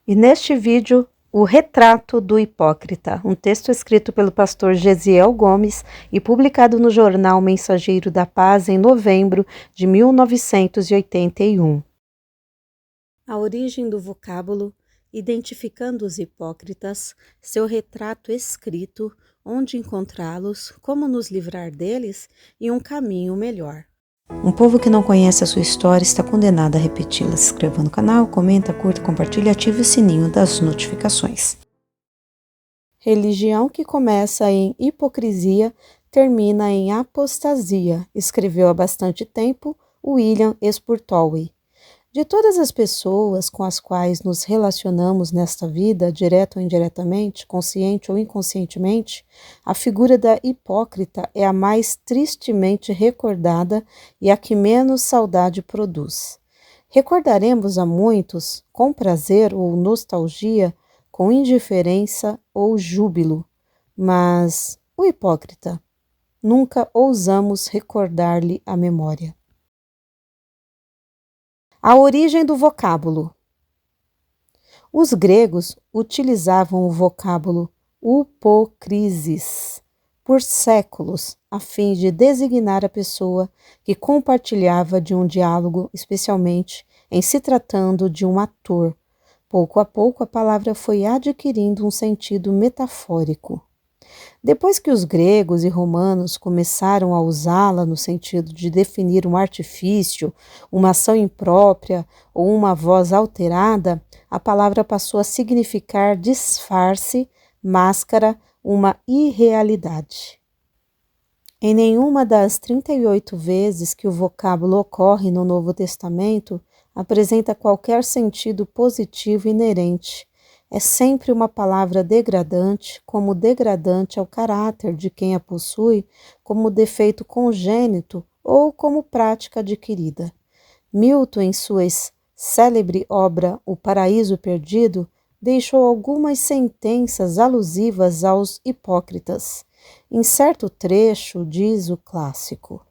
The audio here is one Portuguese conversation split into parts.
E neste vídeo, o retrato do hipócrita, um texto escrito pelo pastor Gesiel Gomes e publicado no jornal Mensageiro da Paz em novembro de 1981. A origem do vocábulo, identificando os hipócritas, seu retrato escrito, onde encontrá-los, como nos livrar deles e um caminho melhor. Um povo que não conhece a sua história está condenado a repeti-la. Se inscreva no canal, comenta, curta, compartilha e ative o sininho das notificações. Religião que começa em hipocrisia, termina em apostasia, escreveu há bastante tempo William Spurtowey. De todas as pessoas com as quais nos relacionamos nesta vida, direta ou indiretamente, consciente ou inconscientemente, a figura da hipócrita é a mais tristemente recordada e a que menos saudade produz. Recordaremos a muitos com prazer ou nostalgia, com indiferença ou júbilo, mas o hipócrita, nunca ousamos recordar-lhe a memória. A origem do vocábulo. Os gregos utilizavam o vocábulo upokrisis por séculos, a fim de designar a pessoa que compartilhava de um diálogo, especialmente em se tratando de um ator. Pouco a pouco a palavra foi adquirindo um sentido metafórico. Depois que os gregos e romanos começaram a usá-la no sentido de definir um artifício, uma ação imprópria ou uma voz alterada, a palavra passou a significar disfarce, máscara, uma irrealidade. Em nenhuma das 38 vezes que o vocábulo ocorre no Novo Testamento, apresenta qualquer sentido positivo inerente. É sempre uma palavra degradante, como degradante ao caráter de quem a possui, como defeito congênito ou como prática adquirida. Milton, em sua célebre obra O Paraíso Perdido, deixou algumas sentenças alusivas aos hipócritas. Em certo trecho, diz o clássico: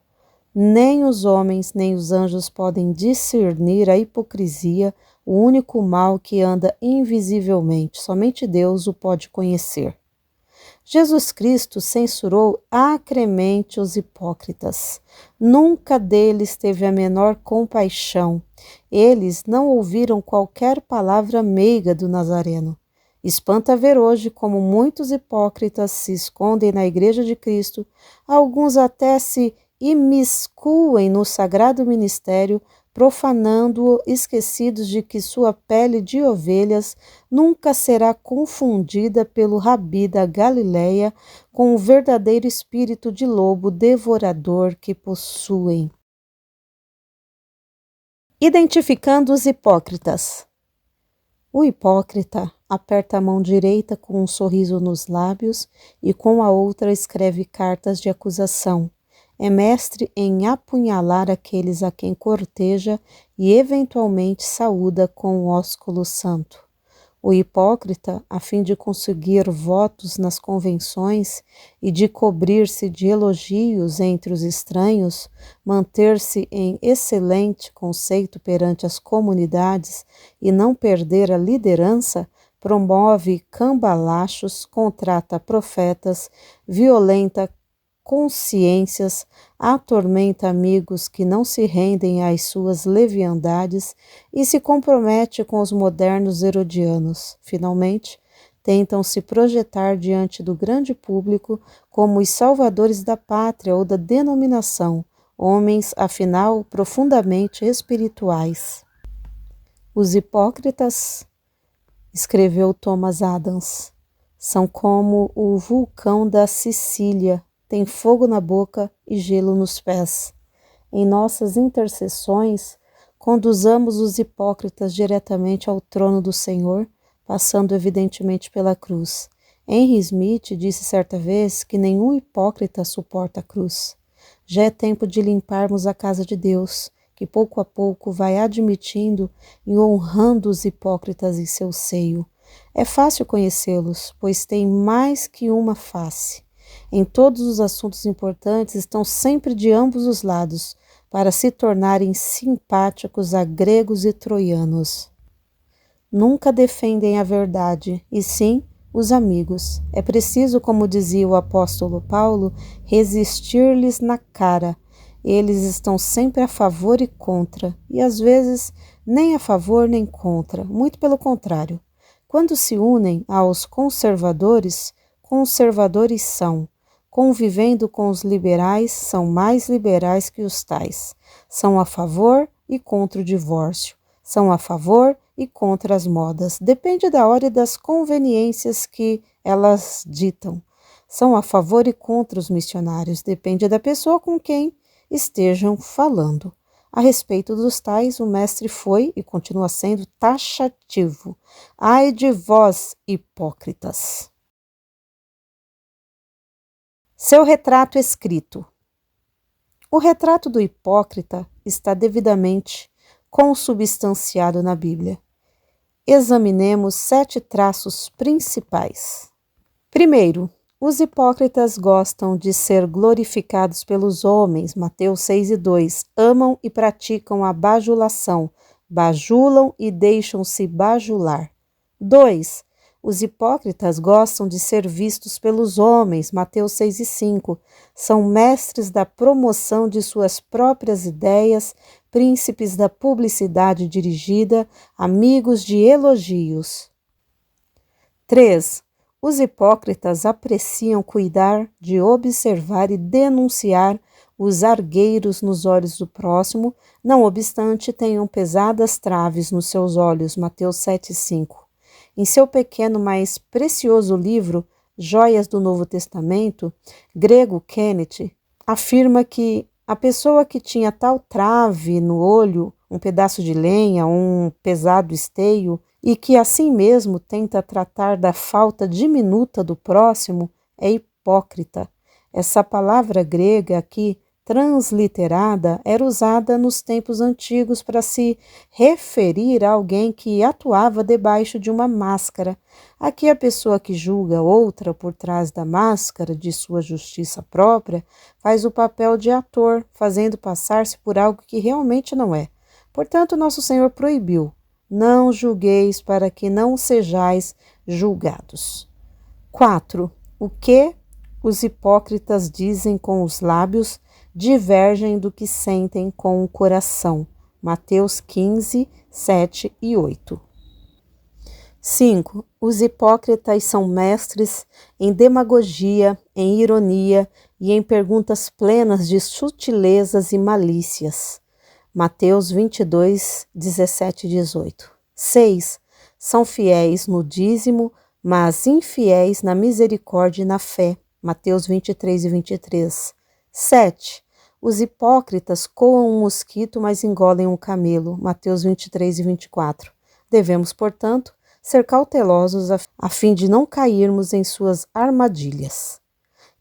nem os homens nem os anjos podem discernir a hipocrisia, o único mal que anda invisivelmente, somente Deus o pode conhecer. Jesus Cristo censurou acremente os hipócritas. Nunca deles teve a menor compaixão. Eles não ouviram qualquer palavra meiga do Nazareno. Espanta ver hoje como muitos hipócritas se escondem na Igreja de Cristo, alguns até se imiscuem no sagrado ministério, profanando-o, esquecidos de que sua pele de ovelhas nunca será confundida pelo rabi da Galileia com o verdadeiro espírito de lobo devorador que possuem. Identificando os hipócritas. O hipócrita aperta a mão direita com um sorriso nos lábios e com a outra escreve cartas de acusação. É mestre em apunhalar aqueles a quem corteja e eventualmente saúda com o ósculo santo. O hipócrita, a fim de conseguir votos nas convenções e de cobrir-se de elogios entre os estranhos, manter-se em excelente conceito perante as comunidades e não perder a liderança, promove cambalachos, contrata profetas, violenta consciências, atormenta amigos que não se rendem às suas leviandades e se compromete com os modernos herodianos. Finalmente, tentam se projetar diante do grande público como os salvadores da pátria ou da denominação, homens, afinal, profundamente espirituais. Os hipócritas, escreveu Thomas Adams, são como o vulcão da Sicília, tem fogo na boca e gelo nos pés. Em nossas intercessões, conduzamos os hipócritas diretamente ao trono do Senhor, passando evidentemente pela cruz. Henry Smith disse certa vez que nenhum hipócrita suporta a cruz. Já é tempo de limparmos a casa de Deus, que pouco a pouco vai admitindo e honrando os hipócritas em seu seio. É fácil conhecê-los, pois têm mais que uma face. Em todos os assuntos importantes estão sempre de ambos os lados, para se tornarem simpáticos a gregos e troianos. nunca defendem a verdade, e sim os amigos. É preciso, como dizia o apóstolo Paulo, resistir-lhes na cara. Eles estão sempre a favor e contra, e às vezes nem a favor nem contra, muito pelo contrário. Quando se unem aos conservadores, conservadores são. Convivendo com os liberais, são mais liberais que os tais. São a favor e contra o divórcio. São a favor e contra as modas. Depende da hora e das conveniências que elas ditam. São a favor e contra os missionários. Depende da pessoa com quem estejam falando. A respeito dos tais, o mestre foi e continua sendo taxativo. Ai de vós, hipócritas! Seu retrato escrito. O retrato do hipócrita está devidamente consubstanciado na Bíblia. Examinemos 7 traços principais. Primeiro, os hipócritas gostam de ser glorificados pelos homens, Mateus 6:2. Amam e praticam a bajulação, bajulam e deixam-se bajular. 2. Os hipócritas gostam de ser vistos pelos homens, Mateus 6:5. São mestres da promoção de suas próprias ideias, príncipes da publicidade dirigida, amigos de elogios. 3. Os hipócritas apreciam cuidar de observar e denunciar os argueiros nos olhos do próximo, não obstante tenham pesadas traves nos seus olhos, Mateus 7:5. Em seu pequeno, mas precioso livro, Joias do Novo Testamento, Grego Kenneth afirma que a pessoa que tinha tal trave no olho, um pedaço de lenha, um pesado esteio, e que assim mesmo tenta tratar da falta diminuta do próximo, é hipócrita. Essa palavra grega aqui, transliterada, era usada nos tempos antigos para se referir a alguém que atuava debaixo de uma máscara. Aqui a pessoa que julga outra por trás da máscara de sua justiça própria faz o papel de ator, fazendo passar-se por algo que realmente não é. Portanto, nosso Senhor proibiu: não julgueis para que não sejais julgados. 4. O que os hipócritas dizem com os lábios divergem do que sentem com o coração. Mateus 15, 7 e 8. 5. Os hipócritas são mestres em demagogia, em ironia e em perguntas plenas de sutilezas e malícias. Mateus 22, 17 e 18. 6. São fiéis no dízimo, mas infiéis na misericórdia e na fé. Mateus 23 e 23. 7. Os hipócritas coam um mosquito, mas engolem um camelo. Mateus 23 e 24. Devemos, portanto, ser cautelosos a fim de não cairmos em suas armadilhas.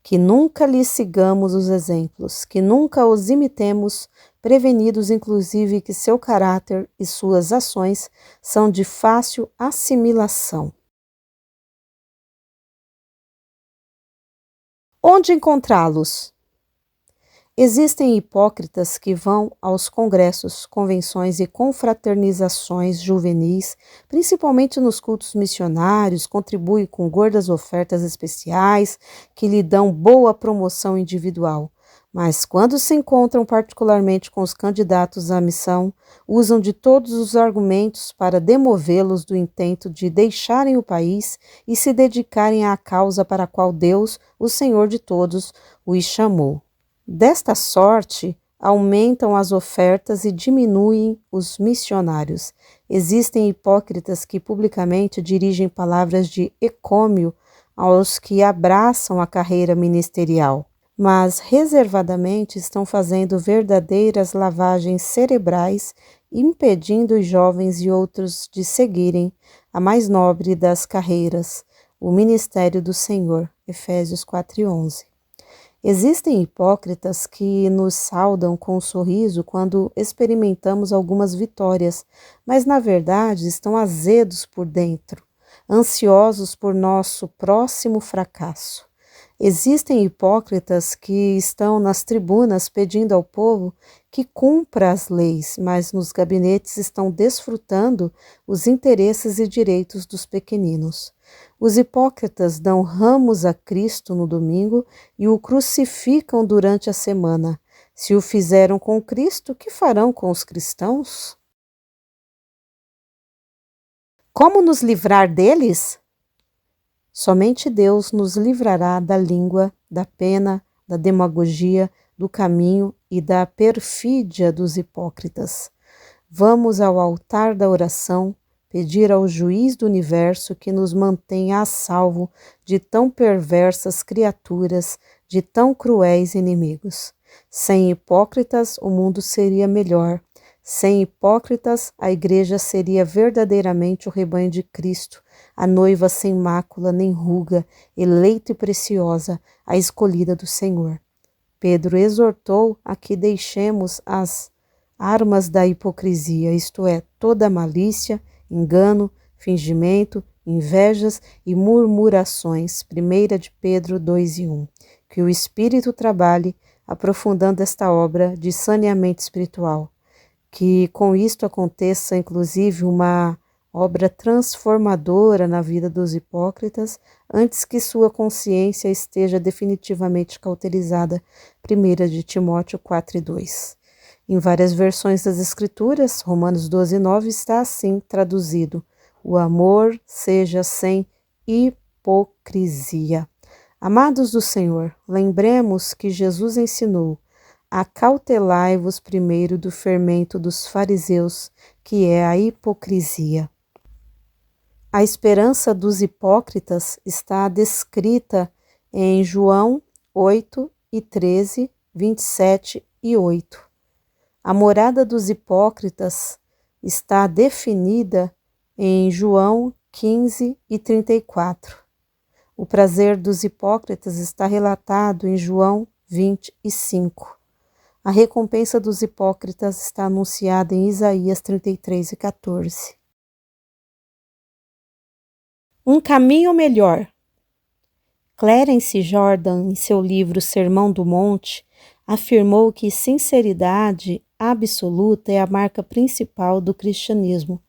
Que nunca lhes sigamos os exemplos, que nunca os imitemos, prevenidos inclusive que seu caráter e suas ações são de fácil assimilação. Onde encontrá-los? Existem hipócritas que vão aos congressos, convenções e confraternizações juvenis, principalmente nos cultos missionários, contribuem com gordas ofertas especiais que lhe dão boa promoção individual. Mas quando se encontram particularmente com os candidatos à missão, usam de todos os argumentos para demovê-los do intento de deixarem o país e se dedicarem à causa para a qual Deus, o Senhor de todos, os chamou. Desta sorte, aumentam as ofertas e diminuem os missionários. Existem hipócritas que publicamente dirigem palavras de encômio aos que abraçam a carreira ministerial, mas reservadamente estão fazendo verdadeiras lavagens cerebrais, impedindo os jovens e outros de seguirem a mais nobre das carreiras, o ministério do Senhor. Efésios 4:11. Existem hipócritas que nos saudam com um sorriso quando experimentamos algumas vitórias, mas na verdade estão azedos por dentro, ansiosos por nosso próximo fracasso. Existem hipócritas que estão nas tribunas pedindo ao povo que cumpra as leis, mas nos gabinetes estão desfrutando os interesses e direitos dos pequeninos. Os hipócritas dão ramos a Cristo no domingo e o crucificam durante a semana. Se o fizeram com Cristo, o que farão com os cristãos? Como nos livrar deles? Somente Deus nos livrará da língua, da pena, da demagogia, do caminho e da perfídia dos hipócritas. Vamos ao altar da oração pedir ao juiz do universo que nos mantenha a salvo de tão perversas criaturas, de tão cruéis inimigos. Sem hipócritas, o mundo seria melhor. Sem hipócritas, a igreja seria verdadeiramente o rebanho de Cristo, a noiva sem mácula nem ruga, eleita e preciosa, a escolhida do Senhor. Pedro exortou a que deixemos as armas da hipocrisia, isto é, toda malícia, engano, fingimento, invejas e murmurações. 1 de Pedro 2:1. Que o Espírito trabalhe aprofundando esta obra de saneamento espiritual. Que com isto aconteça, inclusive, uma obra transformadora na vida dos hipócritas, antes que sua consciência esteja definitivamente cauterizada. 1 de Timóteo 4:2. Em várias versões das Escrituras, Romanos 12:9 está assim traduzido: o amor seja sem hipocrisia. Amados do Senhor, lembremos que Jesus ensinou: acautelai-vos primeiro do fermento dos fariseus, que é a hipocrisia. A esperança dos hipócritas está descrita em João 8:13, 27:8. A morada dos hipócritas está definida em João 15:34. O prazer dos hipócritas está relatado em João 20:5. A recompensa dos hipócritas está anunciada em Isaías 33:14. Um caminho melhor. Clarence Jordan, em seu livro Sermão do Monte, afirmou que sinceridade absoluta é a marca principal do cristianismo.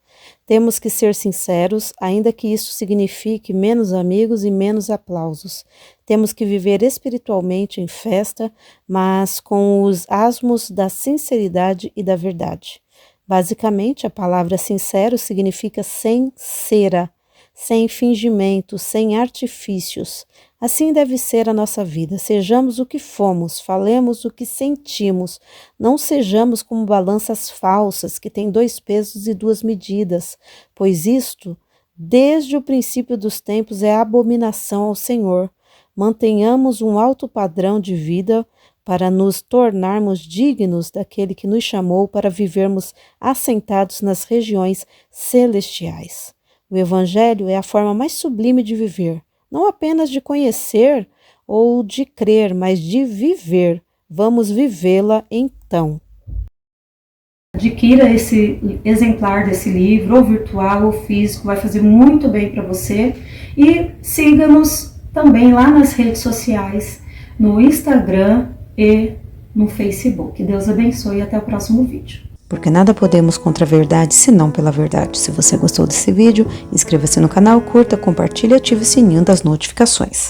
Temos que ser sinceros, ainda que isso signifique menos amigos e menos aplausos. Temos que viver espiritualmente em festa, mas com os asmos da sinceridade e da verdade. Basicamente, a palavra sincero significa sem cera, sem fingimento, sem artifícios. Assim deve ser a nossa vida. Sejamos o que fomos, falemos o que sentimos. Não sejamos como balanças falsas que têm 2 pesos e 2 medidas, pois isto, desde o princípio dos tempos, é abominação ao Senhor. Mantenhamos um alto padrão de vida para nos tornarmos dignos daquele que nos chamou para vivermos assentados nas regiões celestiais. O Evangelho é a forma mais sublime de viver, não apenas de conhecer ou de crer, mas de viver. Vamos vivê-la então. Adquira esse exemplar desse livro, ou virtual ou físico, vai fazer muito bem para você. E siga-nos também lá nas redes sociais, no Instagram e no Facebook. Deus abençoe e até o próximo vídeo. Porque nada podemos contra a verdade, senão pela verdade. Se você gostou desse vídeo, inscreva-se no canal, curta, compartilhe e ative o sininho das notificações.